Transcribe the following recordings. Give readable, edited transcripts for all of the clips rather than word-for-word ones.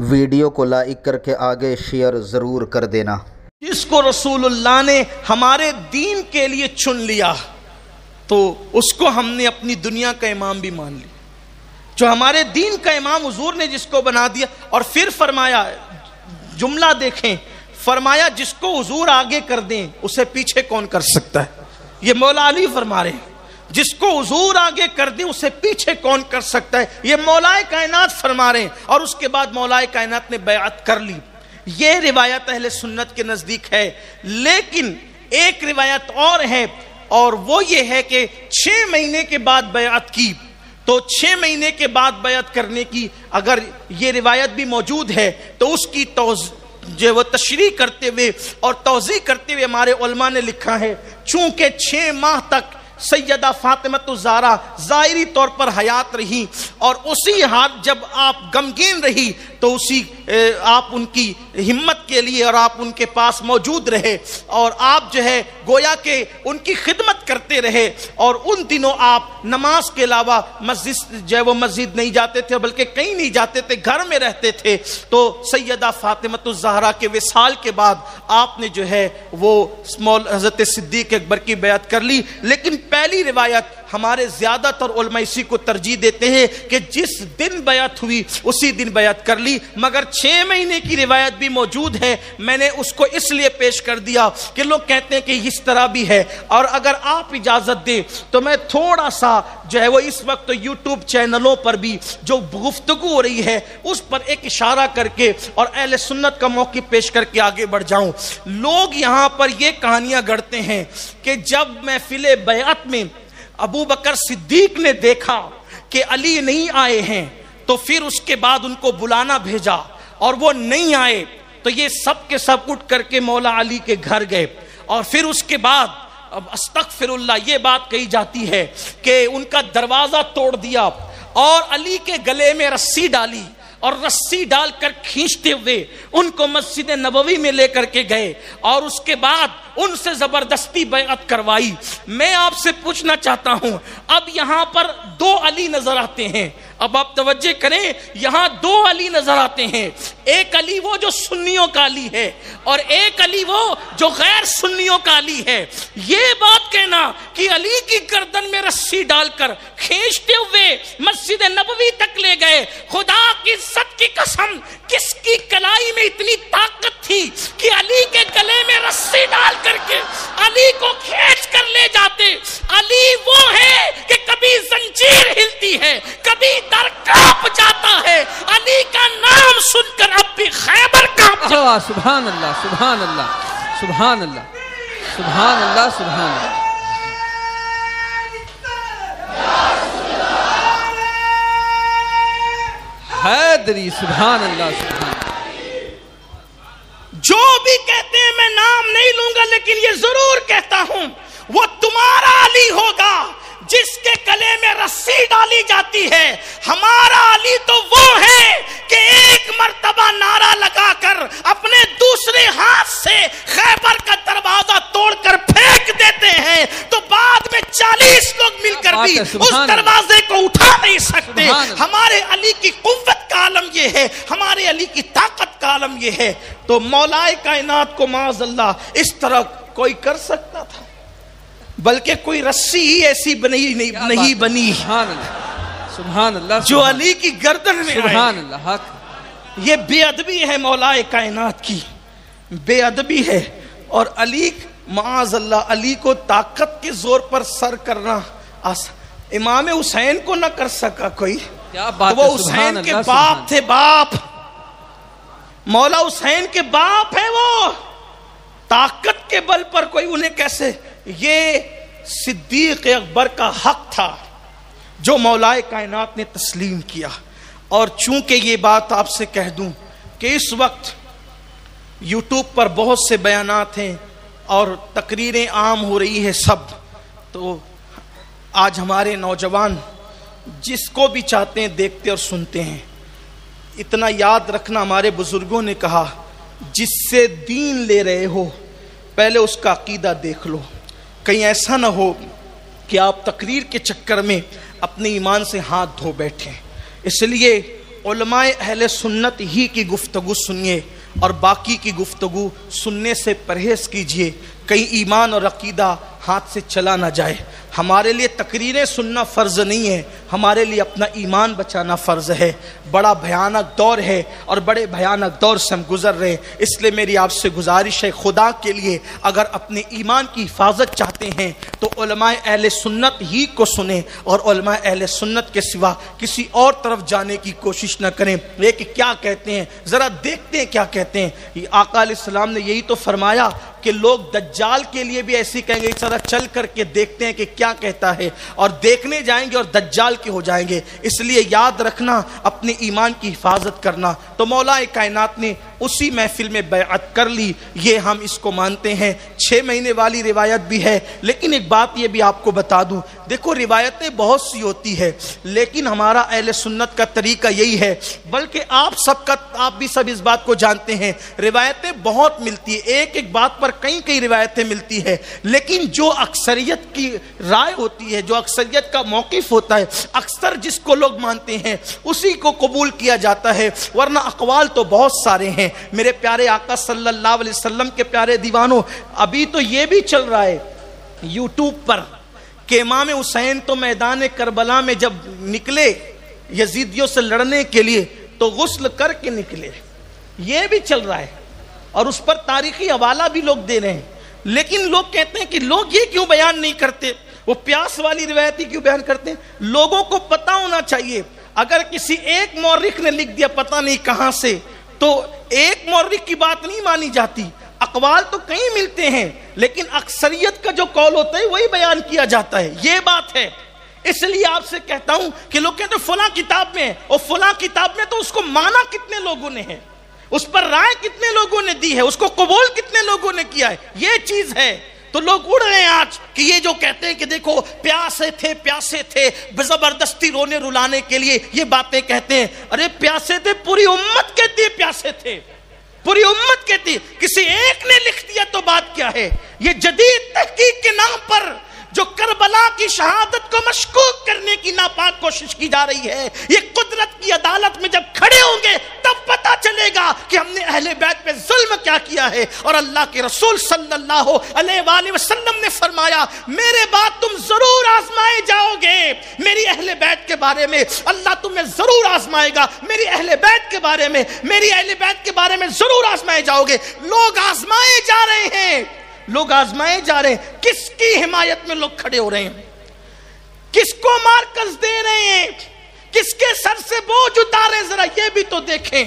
Video کو like کر کے آگے شیئر ضرور کر دینا۔ جس کو رسول اللہ نے ہمارے دین کے لیے چن لیا تو اس کو ہم نے اپنی دنیا کا امام بھی مان لیا۔ جو ہمارے دین کا امام حضور نے جس کو بنا دیا، اور پھر فرمایا، جملہ دیکھیں، فرمایا جس کو حضور آگے کر دیں اسے پیچھے کون کر سکتا ہے؟ یہ مولا علی فرما رہے ہیں، جس کو حضور آگے کر دیں اسے پیچھے کون کر سکتا ہے؟ یہ مولا کائنات فرما رہے ہیں۔ اور اس کے بعد مولا کائنات نے بیعت کر لی۔ یہ روایت اہل سنت کے نزدیک ہے، لیکن ایک روایت اور ہے، اور وہ یہ ہے کہ 6 مہینے کے بعد بیعت کی۔ تو 6 مہینے کے بعد بیعت کرنے کی اگر یہ روایت بھی موجود ہے تو اس کی جو وہ تشریح کرتے ہوئے اور توضیح کرتے ہوئے ہمارے علماء نے لکھا ہے، چونکہ 6 ماہ تک سیدہ فاطمہ الزہرا ظاہری طور پر حیات رہی، اور اسی حال جب آپ غمگین رہی تو اسی آپ ان کی ہمت کے لیے اور آپ ان کے پاس موجود رہے، اور آپ جو ہے گویا کہ ان کی خدمت کرتے رہے، اور ان دنوں آپ نماز کے علاوہ مسجد نہیں جاتے تھے، بلکہ کہیں نہیں جاتے تھے، گھر میں رہتے تھے۔ تو سیدہ فاطمہ الزہرا کے وصال کے بعد آپ نے جو ہے وہ حضرت صدیق اکبر کی بیعت کر لی۔ لیکن پہلی روایت ہمارے زیادہ تر علماء اسی کو ترجیح دیتے ہیں کہ جس دن بیعت ہوئی اسی دن بیعت کر لی، مگر 6 مہینے کی روایت بھی موجود ہے۔ میں نے اس کو اس لیے پیش کر دیا کہ لوگ کہتے ہیں کہ اس طرح بھی ہے، اور اگر آپ اجازت دیں تو میں تھوڑا سا جو ہے وہ اس وقت یوٹیوب چینلوں پر بھی جو گفتگو ہو رہی ہے اس پر ایک اشارہ کر کے اور اہل سنت کا موقف پیش کر کے آگے بڑھ جاؤں۔ لوگ یہاں پر یہ کہانیاں گڑھتے ہیں کہ جب محفل بیعت میں ابو بکر صدیق نے دیکھا کہ علی نہیں آئے ہیں تو پھر اس کے بعد ان کو بلانا بھیجا، اور وہ نہیں آئے تو یہ سب کے سب اٹھ کر کے مولا علی کے گھر گئے، اور پھر اس کے بعد اب استغفر اللہ یہ بات کہی جاتی ہے کہ ان کا دروازہ توڑ دیا اور علی کے گلے میں رسی ڈالی، اور رسی ڈال کر کھینچتے ہوئے ان کو مسجد نبوی میں لے کر کے گئے، اور اس کے بعد ان سے زبردستی بیعت کروائی۔ میں آپ سے پوچھنا چاہتا ہوں، اب یہاں پر 2 علی نظر آتے ہیں۔ اب آپ توجہ کریں، یہاں 2 علی نظر آتے ہیں، ایک علی وہ جو سنیوں کا علی ہے، اور ایک علی وہ جو غیر سنیوں کا علی ہے۔ یہ بات کہنا کہ علی کی گردن میں رسی ڈال کر کھینچتے ہوئے مسجد نبوی تک لے گئے، خدا کی عزت کی قسم کس کی کلائی میں اتنی طاقت تھی کہ علی کے گلے میں رسی ڈال کر کے علی کو کھینچ کر لے جاتے؟ علی وہ ہے کہ کبھی زنجیر ہلتی ہے، کبھی در کانپ جاتا ہے، علی کا نام سن کر اب بھی خیبر کانپ جاتا ہے۔ سبحان اللہ، سبحان اللہ، سبحان اللہ، سبحان اللہ، سبحان اللہ۔ حیدری، سبحان اللہ، سبحان اللہ۔ جو بھی کہتے ہیں میں نام نہیں لوں گا، لیکن یہ ضرور کہتا ہوں وہ تمہارا علی ہوگا جس کے گلے میں رسی ڈالی جاتی ہے۔ ہمارا علی تو وہ ہے کہ ایک مرتبہ نعرہ لگا کر اپنے دوسرے ہاتھ سے خیبر کا دروازہ توڑ کر پھینک دیتے ہیں تو بعد میں 40 لوگ مل کر بھی اس دروازے کو اٹھا نہیں سکتے۔ ہمارے علی کی قوت کا عالم یہ ہے، ہمارے علی کی طاقت کا عالم یہ ہے۔ تو مولا کائنات کو معاذ اللہ اس طرح کوئی کر سکتا تھا؟ بلکہ کوئی رسی ہی ایسی نہیں بنی سبحان اللہ جو علی کی گردن میں سبحان اللہ حق۔ یہ بے ادبی ہے مولا کائنات کی، بے ادبی ہے۔ اور علی معاذ اللہ علی کو طاقت کے زور پر سر کرنا امام حسین کو نہ کر سکا کوئی، وہ حسین کے باپ تھے، باپ مولا حسین کے باپ ہے، وہ طاقت کے بل پر کوئی انہیں کیسے؟ یہ صدیق اکبر کا حق تھا جو مولا کائنات نے تسلیم کیا۔ اور چونکہ یہ بات آپ سے کہہ دوں کہ اس وقت یوٹیوب پر بہت سے بیانات ہیں اور تقریریں عام ہو رہی ہے سب، تو آج ہمارے نوجوان جس کو بھی چاہتے ہیں دیکھتے اور سنتے ہیں۔ اتنا یاد رکھنا، ہمارے بزرگوں نے کہا جس سے دین لے رہے ہو پہلے اس کا عقیدہ دیکھ لو، کہیں ایسا نہ ہو کہ آپ تقریر کے چکر میں اپنے ایمان سے ہاتھ دھو بیٹھیں۔ اس لیے علماء اہل سنت ہی کی گفتگو سنیے اور باقی کی گفتگو سننے سے پرہیز کیجیے، کہیں ایمان اور عقیدہ ہاتھ سے چلا نہ جائے۔ ہمارے لیے تقریریں سننا فرض نہیں ہے، ہمارے لیے اپنا ایمان بچانا فرض ہے۔ بڑا بھیانک دور ہے اور بڑے بھیانک دور سے ہم گزر رہے ہیں، اس لیے میری آپ سے گزارش ہے، خدا کے لیے اگر اپنے ایمان کی حفاظت چاہتے ہیں تو علماء اہل سنت ہی کو سنیں اور علماء اہل سنت کے سوا کسی اور طرف جانے کی کوشش نہ کریں۔ لیکن کیا کہتے ہیں، ذرا دیکھتے ہیں کیا کہتے ہیں۔ آقا علیہ السلام نے یہی تو فرمایا کہ لوگ دجال کے لیے بھی ایسی کہیں گے، ذرا چل کر کے دیکھتے ہیں کہ کیا کہتا ہے، اور دیکھنے جائیں گے اور دجال کے ہو جائیں گے۔ اس لیے یاد رکھنا، اپنے ایمان کی حفاظت کرنا۔ تو مولا کائنات نے اسی محفل میں بیعت کر لی، یہ ہم اس کو مانتے ہیں۔ 6 مہینے والی روایت بھی ہے، لیکن ایک بات یہ بھی آپ کو بتا دوں، دیکھو روایتیں بہت سی ہوتی ہے، لیکن ہمارا اہل سنت کا طریقہ یہی ہے، بلکہ آپ بھی سب اس بات کو جانتے ہیں، روایتیں بہت ملتی ہیں، ایک بات پر کئی روایتیں ملتی ہے، لیکن جو اکثریت کی رائے ہوتی ہے، جو اکثریت کا موقف ہوتا ہے، اکثر جس کو لوگ مانتے ہیں اسی کو قبول کیا جاتا ہے، ورنہ اقوال تو بہت سارے ہیں۔ میرے پیارے آقا صلی اللہ علیہ وسلم کے پیارے دیوانوں، ابھی تو یہ بھی چل رہا ہے یوٹیوب پر کہ امام حسین تو میدان کربلا میں جب نکلے یزیدیوں سے لڑنے کے لیے تو غسل کر کے نکلے، یہ بھی چل رہا ہے اور اس پر تاریخی حوالہ بھی لوگ دے رہے ہیں۔ لیکن لوگ کہتے ہیں کہ لوگ یہ کیوں بیان نہیں کرتے، وہ پیاس والی روایت ہی کیوں بیان کرتے ہیں؟ لوگوں کو پتہ ہونا چاہیے، اگر کسی ایک مورخ نے لکھ دیا پتہ نہیں کہاں سے تو ایک مورخ کی بات نہیں مانی جاتی، اقوال تو کہیں ملتے ہیں لیکن اکثریت کا جو قول ہوتا ہے وہی بیان کیا جاتا ہے، یہ بات ہے۔ اس لیے آپ سے کہتا ہوں کہ لوگ کہتے ہیں فلاں کتاب میں ہے، اور فلاں کتاب میں تو اس کو مانا کتنے لوگوں نے ہے، اس پر رائے کتنے لوگوں نے دی ہے، اس کو قبول کتنے لوگوں نے کیا ہے، یہ چیز ہے۔ تو لوگ اڑ رہے ہیں آج کہ یہ جو کہتے ہیں کہ دیکھو پیاسے تھے زبردستی رونے رلانے کے لیے یہ باتیں کہتے ہیں، ارے پیاسے تھے، پوری امت کہتی ہے پیاسے تھے، پوری امت کہتی ہے، کسی ایک نے لکھ دیا تو بات کیا ہے؟ یہ جدید تحقیق کے نام پر جو کربلا کی شہادت کو مشکوک کرنے کی ناپاک کوشش کی جا رہی ہے، یہ قدرت کی عدالت میں جب کھڑے ہوں گے تب پتہ چلے گا کہ ہم نے اہل بیت پہ ظلم کیا کیا ہے۔ اور اللہ کے رسول صلی اللہ علیہ وآلہ وسلم نے فرمایا میرے بعد تم ضرور آزمائے جاؤ گے، میری اہل بیت کے بارے میں اللہ تمہیں ضرور آزمائے گا، میری اہل بیت کے بارے میں ضرور آزمائے جاؤ گے۔ لوگ آزمائے جا رہے ہیں، لوگ آزمائے جا رہے ہیں، کس کی حمایت میں لوگ کھڑے ہو رہے ہیں، کس کو مارکس دے رہے ہیں، کس کے سر سے بوجھ اتارے، ذرا یہ بھی تو دیکھیں۔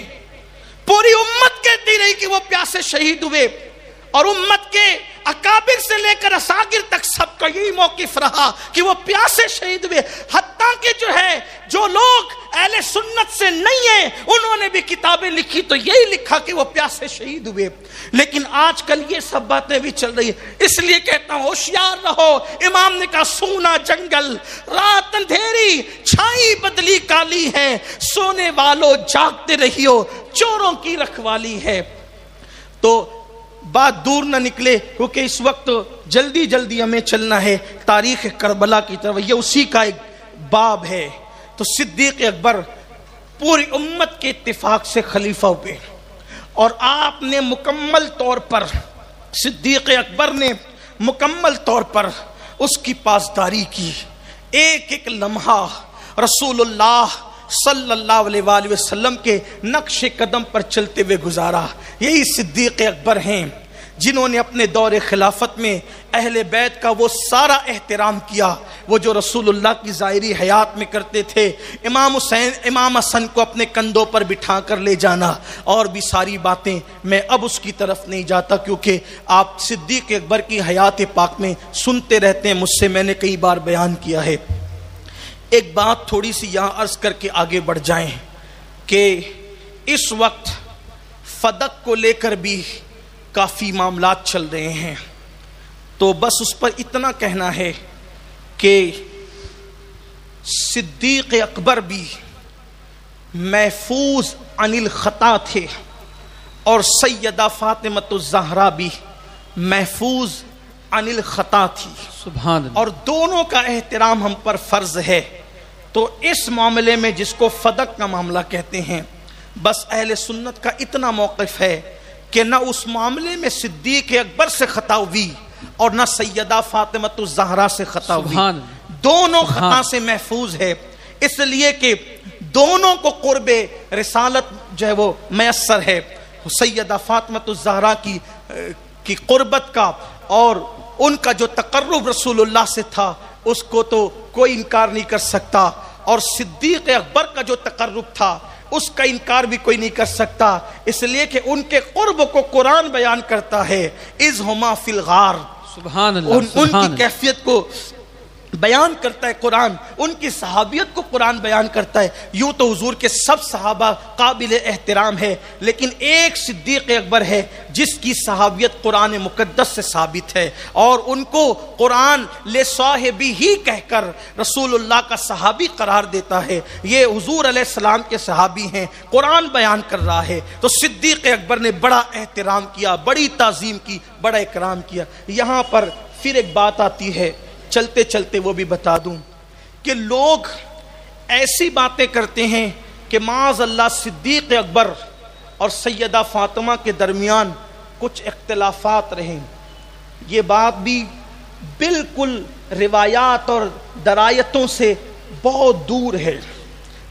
پوری امت کہتی رہی کہ وہ پیاسے شہید ہوئے، اور امت کے اکابر سے لے کر اصاغر تک سب کا یہی موقف رہا کہ وہ پیاسے شہید ہوئے، حتیٰ کہ جو لوگ اہل سنت سے نہیں ہیں انہوں نے بھی کتابیں لکھی تو یہی لکھا کہ وہ پیاسے شہید ہوئے۔ لیکن آج کل یہ سب باتیں بھی چل رہی ہیں، اس لیے کہتا ہوں ہوشیار رہو۔ امام نے کہا سونا جنگل رات اندھیری چھائی بدلی کالی ہے، سونے والوں جاگتے رہیو چوروں کی رکھوالی ہے۔ تو بات دور نہ نکلے کیونکہ اس وقت جلدی ہمیں چلنا ہے تاریخ کربلا کی طرف، یہ اسی کا ایک باب ہے۔ تو صدیق اکبر پوری امت کے اتفاق سے خلیفہ ہوئے، اور آپ نے مکمل طور پر، صدیق اکبر نے مکمل طور پر اس کی پاسداری کی، ایک ایک لمحہ رسول اللہ صلی اللہ علیہ وآلہ وسلم کے نقش قدم پر چلتے ہوئے گزارا۔ یہی صدیق اکبر ہیں جنہوں نے اپنے دور خلافت میں اہل بیت کا وہ سارا احترام کیا وہ جو رسول اللہ کی ظاہری حیات میں کرتے تھے۔ امام حسن کو اپنے کندھوں پر بٹھا کر لے جانا اور بھی ساری باتیں، میں اب اس کی طرف نہیں جاتا کیونکہ آپ صدیق اکبر کی حیات پاک میں سنتے رہتے ہیں، مجھ سے میں نے کئی بار بیان کیا ہے۔ ایک بات تھوڑی سی یہاں عرض کر کے آگے بڑھ جائیں کہ اس وقت فدق کو لے کر بھی کافی معاملات چل رہے ہیں، تو بس اس پر اتنا کہنا ہے کہ صدیق اکبر بھی محفوظ عن الخطا تھے اور سیدہ فاطمۃ الزہرا بھی محفوظ عن الخطا تھی، سبحان اللہ، اور دونوں کا احترام ہم پر فرض ہے۔ تو اس معاملے میں جس کو فدق کا معاملہ کہتے ہیں، بس اہل سنت کا اتنا موقف ہے کہ نہ اس معاملے میں صدیق اکبر سے خطا ہوئی اور نہ سیدہ فاطمہ الزہرا سے خطا ہوئی، دونوں خطا سے محفوظ ہے، اس لیے کہ دونوں کو قرب رسالت جو ہے وہ میسر ہے، سیدہ فاطمہ الزہرا کی قربت کا اور ان کا جو تقرب رسول اللہ سے تھا اس کو تو کوئی انکار نہیں کر سکتا، اور صدیق اکبر کا جو تقرب تھا اس کا انکار بھی کوئی نہیں کر سکتا، اس لیے کہ ان کے قرب کو قرآن بیان کرتا ہے، اذ ہما فی الغار، سبحان اللہ، ان کی کیفیت کو بیان کرتا ہے قرآن، ان کی صحابیت کو قرآن بیان کرتا ہے۔ یوں تو حضور کے سب صحابہ قابل احترام ہے، لیکن ایک صدیق اکبر ہے جس کی صحابیت قرآن مقدس سے ثابت ہے، اور ان کو قرآن لے صاحبی ہی کہہ کر رسول اللہ کا صحابی قرار دیتا ہے۔ یہ حضور علیہ السلام کے صحابی ہیں، قرآن بیان کر رہا ہے، تو صدیق اکبر نے بڑا احترام کیا، بڑی تعظیم کی، بڑا اکرام کیا۔ یہاں پر پھر ایک بات آتی ہے، چلتے چلتے وہ بھی بتا دوں کہ لوگ ایسی باتیں کرتے ہیں کہ معاذ اللہ صدیق اکبر اور سیدہ فاطمہ کے درمیان کچھ اختلافات رہیں، یہ بات بھی بالکل روایات اور درایتوں سے بہت دور ہے۔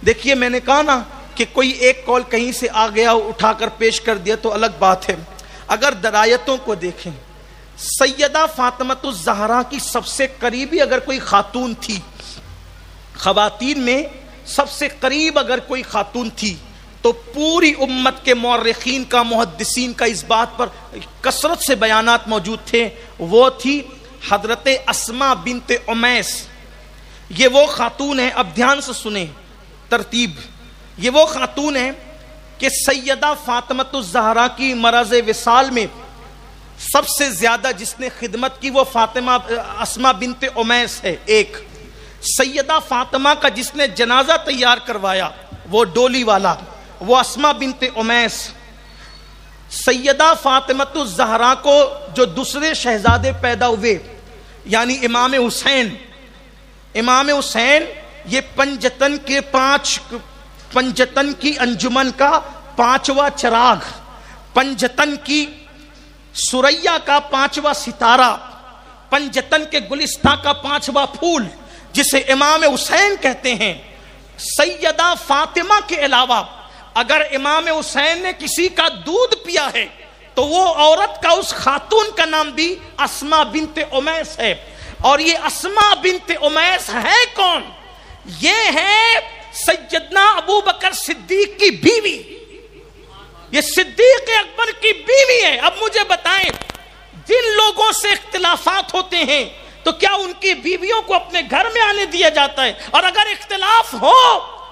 دیکھیے میں نے کہا نا کہ کوئی ایک قول کہیں سے آ گیا اٹھا کر پیش کر دیا تو الگ بات ہے، اگر درایتوں کو دیکھیں، سیدہ فاطمہ الزہرا کی سب سے قریبی اگر کوئی خاتون تھی، خواتین میں سب سے قریب اگر کوئی خاتون تھی تو پوری امت کے مورخین کا، محدثین کا اس بات پر کثرت سے بیانات موجود تھے، وہ تھی حضرت اسماء بنت امیس۔ یہ وہ خاتون ہے، اب دھیان سے سنیں ترتیب، یہ وہ خاتون ہے کہ سیدہ فاطمہ الزہرا کی مرض وصال میں سب سے زیادہ جس نے خدمت کی وہ فاطمہ اسماء بنت امیس ہے۔ ایک سیدہ فاطمہ کا جس نے جنازہ تیار کروایا وہ ڈولی والا، وہ اسماء بنت امیس۔ سیدہ فاطمہ الزہرا کو جو دوسرے شہزادے پیدا ہوئے یعنی امام حسین، یہ پنجتن کی انجمن کا 5واں چراغ، پنجتن کی سریا کا 5واں ستارہ، پنجتن کے گلستہ کا 5واں پھول جسے امام حسین کہتے ہیں۔ سیدہ فاطمہ کے علاوہ اگر امام حسین نے کسی کا دودھ پیا ہے تو وہ عورت کا، اس خاتون کا نام بھی اسماء بنت امیس ہے۔ اور یہ اسماء بنت امیس ہے کون؟ یہ ہے سیدنا ابو بکر صدیق کی بیوی، یہ صدیق اکبر کی بیوی ہے۔ اب مجھے بتائیں، جن لوگوں سے اختلافات ہوتے ہیں تو کیا ان کی بیویوں کو اپنے گھر میں آنے دیا جاتا ہے؟ اور اگر اختلاف ہو،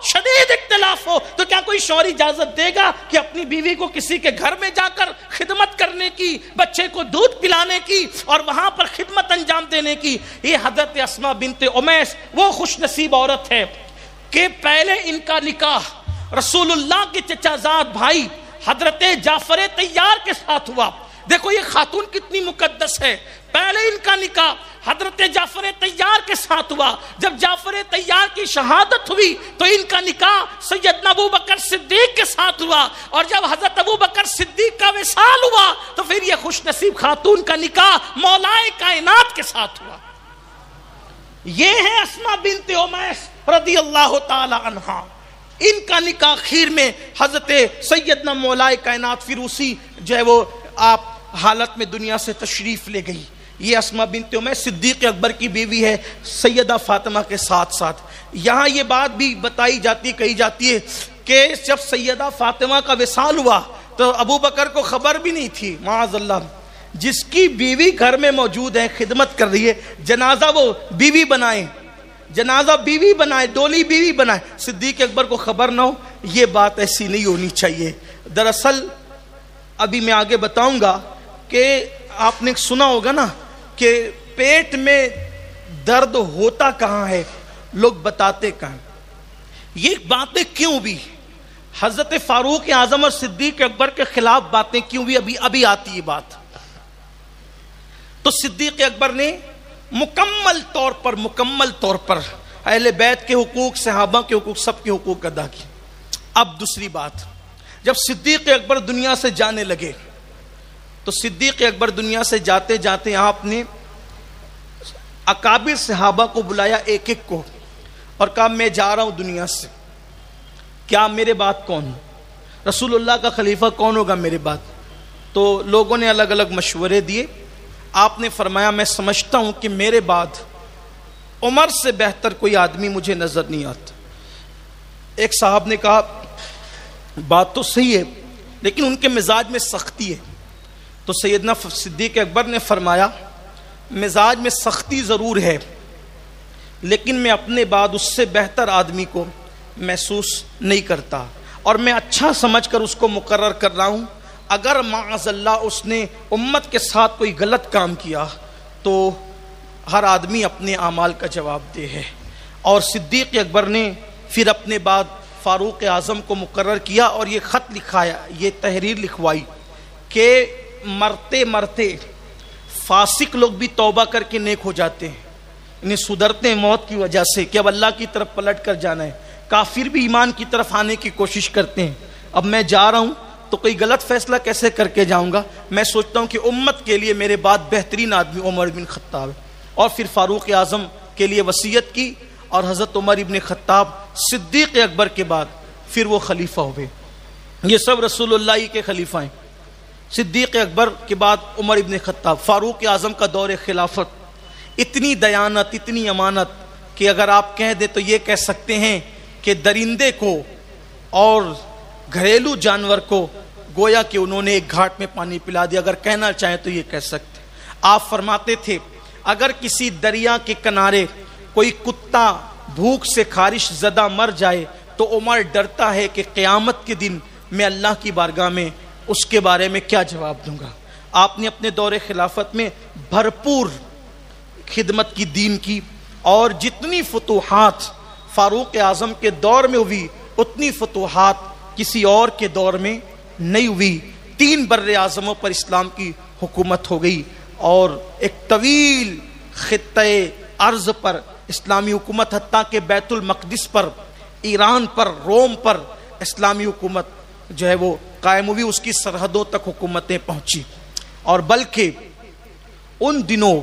شدید اختلاف ہو، تو کیا کوئی شوہر اجازت دے گا کہ اپنی بیوی کو کسی کے گھر میں جا کر خدمت کرنے کی، بچے کو دودھ پلانے کی اور وہاں پر خدمت انجام دینے کی؟ یہ حضرت اسماء بنت امیس وہ خوش نصیب عورت ہے کہ پہلے ان کا نکاح رسول اللہ کے چچا زاد بھائی حضرت جعفر طیار کے ساتھ ہوا۔ دیکھو یہ خاتون کتنی مقدس ہے، پہلے ان کا نکاح حضرت جعفر طیار کے ساتھ ہوا، جب جعفر طیار کی شہادت ہوئی تو ان کا نکاح سیدنا ابو بکر صدیق کے ساتھ ہوا، اور جب حضرت ابو بکر صدیق کا وصال ہوا تو پھر یہ خوش نصیب خاتون کا نکاح مولا کائنات کے ساتھ ہوا۔ یہ ہے اسماء بنت امیس رضی اللہ تعالی عنہا، ان کا نکاح آخر میں حضرت سیدنا مولا کائنات پھر اسی جو ہے وہ آپ حالت میں دنیا سے تشریف لے گئی۔ یہ اسماء بنت امیس صدیق اکبر کی بیوی ہے سیدہ فاطمہ کے ساتھ ساتھ۔ یہاں یہ بات بھی بتائی جاتی، کہی جاتی ہے کہ جب سیدہ فاطمہ کا وصال ہوا تو ابو بکر کو خبر بھی نہیں تھی، معاذ اللہ۔ جس کی بیوی گھر میں موجود ہے، خدمت کر رہی ہے، جنازہ وہ بیوی بنائے، جنازہ بیوی بنائے، ڈولی بیوی بنائے، صدیق اکبر کو خبر نہ ہو، یہ بات ایسی نہیں ہونی چاہیے۔ دراصل ابھی میں آگے بتاؤں گا کہ آپ نے سنا ہوگا نا کہ پیٹ میں درد ہوتا کہاں ہے، لوگ بتاتے کہاں، یہ باتیں کیوں بھی حضرت فاروق اعظم اور صدیق اکبر کے خلاف باتیں کیوں بھی ابھی آتی ہے بات۔ تو صدیق اکبر نے مکمل طور پر اہل بیت کے حقوق، صحابہ کے حقوق، سب کے حقوق ادا کیے۔ اب دوسری بات، جب صدیق اکبر دنیا سے جانے لگے تو صدیق اکبر دنیا سے جاتے جاتے آپ نے اکابر صحابہ کو بلایا ایک ایک کو اور کہا میں جا رہا ہوں دنیا سے، کیا میرے بعد کون ہو؟ رسول اللہ کا خلیفہ کون ہوگا میرے بعد؟ تو لوگوں نے الگ الگ مشورے دیے۔ آپ نے فرمایا میں سمجھتا ہوں کہ میرے بعد عمر سے بہتر کوئی آدمی مجھے نظر نہیں آتا۔ ایک صاحب نے کہا بات تو صحیح ہے لیکن ان کے مزاج میں سختی ہے۔ تو سیدنا صدیق اکبر نے فرمایا مزاج میں سختی ضرور ہے لیکن میں اپنے بعد اس سے بہتر آدمی کو محسوس نہیں کرتا اور میں اچھا سمجھ کر اس کو مقرر کر رہا ہوں۔ اگر معاذ اللہ اس نے امت کے ساتھ کوئی غلط کام کیا تو ہر آدمی اپنے اعمال کا جواب دہ ہے۔ اور صدیق اکبر نے پھر اپنے بعد فاروق اعظم کو مقرر کیا اور یہ خط لکھایا، یہ تحریر لکھوائی کہ مرتے مرتے فاسق لوگ بھی توبہ کر کے نیک ہو جاتے ہیں، انہیں سدھرتے ہیں موت کی وجہ سے کہ اب اللہ کی طرف پلٹ کر جانا ہے۔ کافر بھی ایمان کی طرف آنے کی کوشش کرتے ہیں۔ اب میں جا رہا ہوں تو کوئی غلط فیصلہ کیسے کر کے جاؤں گا؟ میں سوچتا ہوں کہ امت کے لیے میرے بعد بہترین آدمی عمر بن خطاب ہے۔ اور پھر فاروق اعظم کے لیے وصیت کی اور حضرت عمر ابن خطاب صدیق اکبر کے بعد پھر وہ خلیفہ ہوئے۔ یہ سب رسول اللہ کے خلیفہ ہیں۔ صدیق اکبر کے بعد عمر ابن خطاب، فاروق اعظم کا دور خلافت، اتنی دیانت، اتنی امانت کہ اگر آپ کہہ دیں تو یہ کہہ سکتے ہیں کہ درندے کو اور گھریلو جانور کو گویا کہ انہوں نے ایک گھاٹ میں پانی پلا دیا، اگر کہنا چاہیں تو یہ کہہ سکتے۔ آپ فرماتے تھے اگر کسی دریا کے کنارے کوئی کتا بھوک سے خارش زدہ مر جائے تو عمر ڈرتا ہے کہ قیامت کے دن میں اللہ کی بارگاہ میں اس کے بارے میں کیا جواب دوں گا۔ آپ نے اپنے دور خلافت میں بھرپور خدمت کی، دین کی، اور جتنی فتوحات فاروق اعظم کے دور میں ہوئی اتنی فتوحات کسی اور کے دور میں نہیں ہوئی۔ 3 بر اعظموں پر اسلام کی حکومت ہو گئی اور ایک طویل خطے ارض پر اسلامی حکومت، حتیٰ کہ بیت المقدس پر، ایران پر، روم پر اسلامی حکومت جو ہے وہ قائم ہوئی، اس کی سرحدوں تک حکومتیں پہنچی۔ اور بلکہ ان دنوں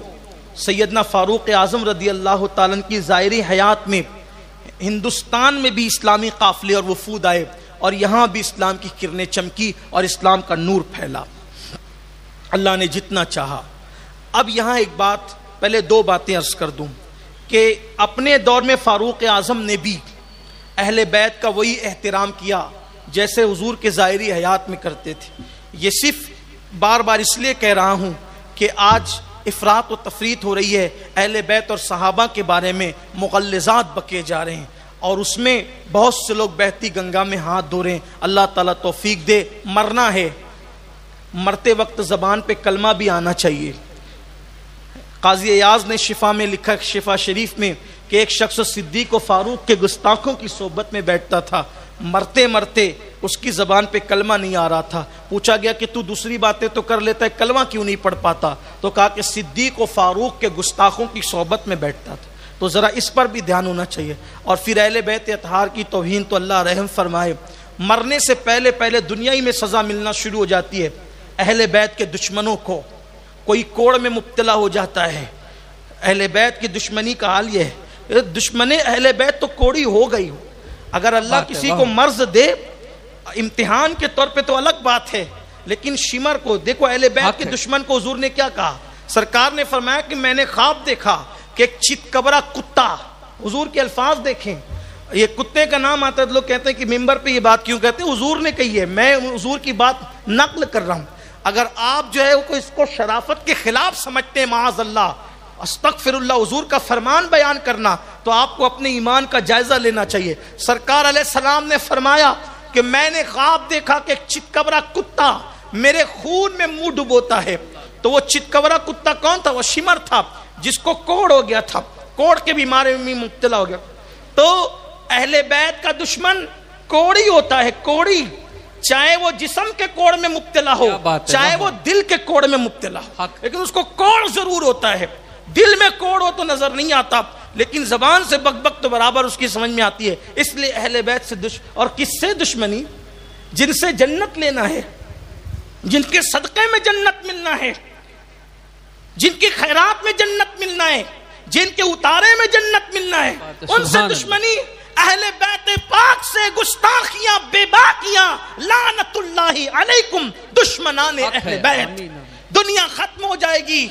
سیدنا فاروق اعظم رضی اللہ تعالیٰ عنہ کی ظاہری حیات میں ہندوستان میں بھی اسلامی قافلے اور وفود آئے اور یہاں بھی اسلام کی کرنیں چمکی اور اسلام کا نور پھیلا، اللہ نے جتنا چاہا۔ اب یہاں ایک بات، پہلے 2 باتیں عرض کر دوں کہ اپنے دور میں فاروق اعظم نے بھی اہل بیت کا وہی احترام کیا جیسے حضور کے ظاہری حیات میں کرتے تھے۔ یہ صرف بار بار اس لیے کہہ رہا ہوں کہ آج افراط و تفریط ہو رہی ہے، اہل بیت اور صحابہ کے بارے میں مغلظات بکے جا رہے ہیں اور اس میں بہت سے لوگ بہتی گنگا میں ہاتھ دھو رہے ہیں۔ اللہ تعالیٰ توفیق دے، مرنا ہے، مرتے وقت زبان پہ کلمہ بھی آنا چاہیے۔ قاضی ایاز نے شفا میں لکھا، شفا شریف میں، کہ ایک شخص صدیق و فاروق کے گستاخوں کی صحبت میں بیٹھتا تھا، مرتے مرتے اس کی زبان پہ کلمہ نہیں آ رہا تھا۔ پوچھا گیا کہ تو دوسری باتیں تو کر لیتا ہے، کلمہ کیوں نہیں پڑھ پاتا؟ تو کہا کہ صدیق و فاروق کے گستاخوں کی صحبت میں بیٹھتا تھا۔ تو ذرا اس پر بھی دھیان ہونا چاہیے۔ اور پھر اہل بیت اطہار کی توہین تو اللہ رحم فرمائے، مرنے سے پہلے پہلے دنیا ہی میں سزا ملنا شروع ہو جاتی ہے۔ اہل بیت کے دشمنوں کو کوئی کوڑ میں مبتلا ہو جاتا ہے۔ اہل بیت کی دشمنی کا حال یہ ہے، دشمن اہل بیت تو کوڑی ہو گئی ہو، اگر اللہ کسی کو مرض دے امتحان کے طور پہ تو الگ بات ہے، لیکن شمر کو دیکھو، اہل بیت کے دشمن کو حضور نے کیا کہا؟ سرکار نے فرمایا کہ میں نے خواب دیکھا کہ ایک چتکبرا کتا، حضور کے الفاظ دیکھیں، یہ کتے کا نام آتا ہے، لوگ کہتے ہیں کہ ممبر پہ یہ بات کیوں کہتے ہیں؟ حضور نے کہی ہے، میں حضور کی بات نقل کر رہا ہوں۔ اگر آپ جو ہے اس کو شرافت کے خلاف سمجھتے ہیں، معاذ اللہ، استغفر اللہ، حضور کا فرمان بیان کرنا، تو آپ کو اپنے ایمان کا جائزہ لینا چاہیے۔ سرکار علیہ السلام نے فرمایا کہ میں نے خواب دیکھا کہ ایک چتکبرا کتا میرے خون میں منہ ڈبوتا ہے۔ تو وہ چتکبرا کتا کون تھا؟ وہ شمر تھا، جس کو کوڑ ہو گیا تھا، کوڑ کے بیماری میں مبتلا ہو گیا۔ تو اہل بیت کا دشمن کوڑی ہوتا ہے، کوڑی، چاہے وہ جسم کے کوڑ میں مبتلا ہو، چاہے وہ دل کے کوڑ میں مبتلا ہو، لیکن اس کو کوڑ ضرور ہوتا ہے۔ دل میں کوڑ ہو تو نظر نہیں آتا، لیکن زبان سے بک بک تو برابر اس کی سمجھ میں آتی ہے. اس لیے اہل بیت سے اور کس سے دشمنی؟ جن سے جنت لینا ہے، جن کے صدقے میں جنت ملنا ہے، جن کی خیرات میں جنت ملنا ہے، جن کے اتارے میں جنت ملنا ہے، ان سے دشمنی. اہل بیت پاک سے گستاخیاں، بے باکیاں، لعنت اللہ علیکم دشمنان اہل بیت. دنیا ختم ہو جائے گی،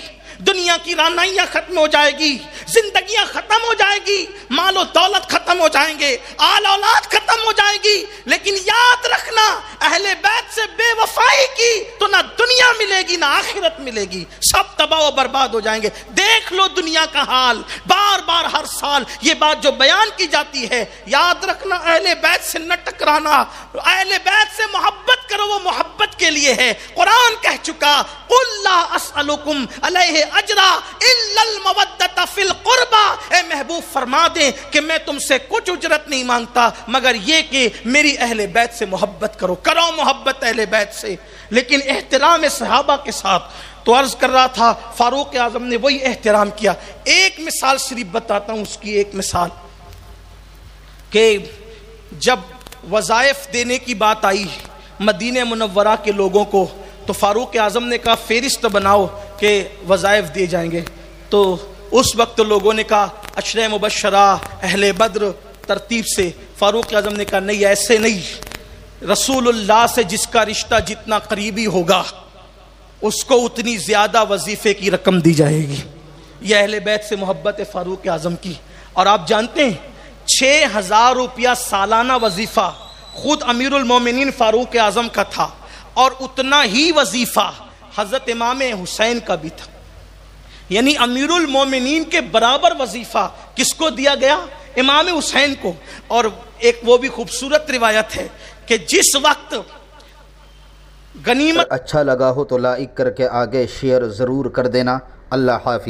دنیا کی رانائیاں ختم ہو جائے گی، زندگیاں ختم ہو جائے گی، مال و دولت ختم ہو جائیں گے، آل اولاد ختم ہو جائے گی، لیکن یاد رکھنا اہل بیت سے بے وفائی کی تو نہ دنیا ملے گی نہ آخرت ملے گی، سب تباہ و برباد ہو جائیں گے. دیکھ لو دنیا کا حال، بار بار ہر سال یہ بات جو بیان کی جاتی ہے. یاد رکھنا اہل بیت سے نہ ٹکرانا، اہل بیت سے محبت کرو، وہ محبت کے لیے ہے. قرآن کہہ چکا قُلْ لَا أَسْأَلُكُمْ عَلَيْهِ اجرا الا المودۃ فی القربى. اے محبوب فرما دیں کہ میں تم سے کچھ اجرت نہیں مانگتا مگر یہ کہ میری اہل بیت سے محبت کرو محبت اہل بیت سے، لیکن احترام صحابہ کے ساتھ. تو عرض کر رہا تھا فاروق اعظم نے وہی احترام کیا. ایک مثال صرف بتاتا ہوں، اس کی ایک مثال کہ جب وظائف دینے کی بات آئی مدینہ منورہ کے لوگوں کو تو فاروق اعظم نے کہا فہرست بناؤ کہ وظائف دیے جائیں گے. تو اس وقت لوگوں نے کہا عشرہ مبشرہ، اہل بدر، ترتیب سے. فاروق اعظم نے کہا نہیں، ایسے نہیں، رسول اللہ سے جس کا رشتہ جتنا قریبی ہوگا اس کو اتنی زیادہ وظیفے کی رقم دی جائے گی. یہ اہل بیت سے محبت ہے فاروق اعظم کی. اور آپ جانتے ہیں 6,000 روپیہ سالانہ وظیفہ خود امیر المومنین فاروق اعظم کا تھا، اور اتنا ہی وظیفہ حضرت امام حسین کا بھی تھا. یعنی امیر المومنین کے برابر وظیفہ کس کو دیا گیا؟ امام حسین کو. اور ایک وہ بھی خوبصورت روایت ہے کہ جس وقت غنیمت اچھا لگا ہو تو لائک کر کے آگے شیئر ضرور کر دینا. اللہ حافظ.